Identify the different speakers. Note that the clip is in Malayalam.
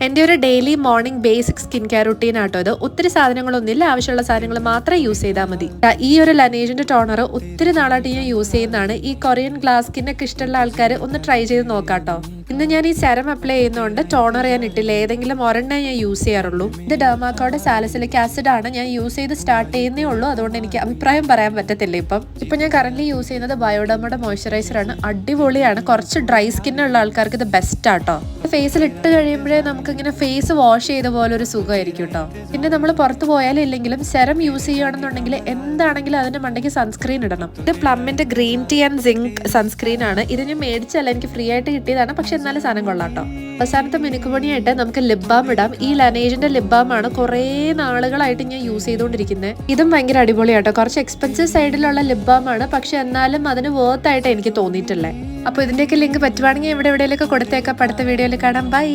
Speaker 1: എൻ്റെ ഒരു daily morning basic skin care routine ആട്ടോ ഇത്. ഒത്തിരി സാധനങ്ങളൊന്നുമില്ല, ആവശ്യമുള്ള സാധനങ്ങൾ മാത്രം യൂസ് ചെയ്താൽ മതി. ഈ ഒരു ലനേജിന്റെ ടോണർ ഒത്തിരി നാളായിട്ട് ഞാൻ യൂസ് ചെയ്യുന്നതാണ്. ഈ കൊറിയൻ ഗ്ലാസ് സ്കിന്നൊക്കെ ഇഷ്ടമുള്ള ആൾക്കാർ ഒന്ന് ട്രൈ ചെയ്ത് നോക്കാട്ടോ. ഇന്ന് ഞാൻ ഈ സെരം അപ്ലൈ ചെയ്യുന്നതുകൊണ്ട് ടോണർ ഞാൻ ഇട്ടില്ല, ഏതെങ്കിലും ഒരെണ്ണം ഞാൻ യൂസ് ചെയ്യാറുള്ളൂ. ഇത് ഡെർമാക്കോയുടെ സാലിസിലിക് ആസിഡ് ആണ്. ഞാൻ യൂസ് ചെയ്ത് സ്റ്റാർട്ട് ചെയ്യുന്നേ ഉള്ളൂ, അതുകൊണ്ട് എനിക്ക് അഭിപ്രായം പറയാൻ പറ്റത്തില്ല. ഇപ്പം ഞാൻ കറന്റ് യൂസ് ചെയ്യുന്നത് ബയോഡെർമയുടെ മോയ്സ്ചറൈസർ ആണ്. അടിപൊളിയാണ്. കുറച്ച് ഡ്രൈ സ്കിന്നുള്ള ആൾക്കാർക്ക് ഇത് ബെസ്റ്റ് ആട്ടോ. ഫേസിൽ ഇട്ട് കഴിയുമ്പോഴേ നമുക്ക് ഇങ്ങനെ ഫേസ് വാഷ് ചെയ്ത പോലെ ഒരു സുഖമായിരിക്കും കേട്ടോ. പിന്നെ നമ്മൾ പുറത്ത് പോയാലും ഇല്ലെങ്കിലും സെരം യൂസ് ചെയ്യുകയാണെന്നുണ്ടെങ്കിൽ എന്താണെങ്കിലും അതിന്റെ മണ്ടയ്ക്ക് സൺസ്ക്രീൻ ഇടണം. ഇത് പ്ലമ്മിന്റെ green tea and zinc sunscreen ആണ്. ഇത് ഞാൻ മേടിച്ചല്ല, എനിക്ക് ഫ്രീ ആയിട്ട് കിട്ടിയതാണ്. പക്ഷെ എന്നാലും സാധനം കൊള്ളാട്ടോ. അവസാനത്തെ മിനുക്കുപണിയായിട്ട് നമുക്ക് ലിപ് ബാം ഇടാം. ഈ ലനേജിന്റെ ലിപ് ബാം ആണ് കുറേ നാളുകളായിട്ട് ഞാൻ യൂസ് ചെയ്തുകൊണ്ടിരിക്കുന്നത്. ഇതും ഭയങ്കര അടിപൊളിയാട്ടോ. കുറച്ച് എക്സ്പെൻസീവ് സൈഡിലുള്ള ലിപ് ബാം ആണ്, പക്ഷെ എന്നാലും അതിന് വർത്ത് ആയിട്ട് എനിക്ക് തോന്നിയിട്ടില്ലേ. അപ്പോൾ ഇതിന്റെയൊക്കെ ലിങ്ക് പറ്റുവാണെങ്കിൽ എവിടെയെങ്കിലൊക്കെ കൊടുത്തേക്കാം. അടുത്ത വീഡിയോയിൽ കാണാം. ബൈ.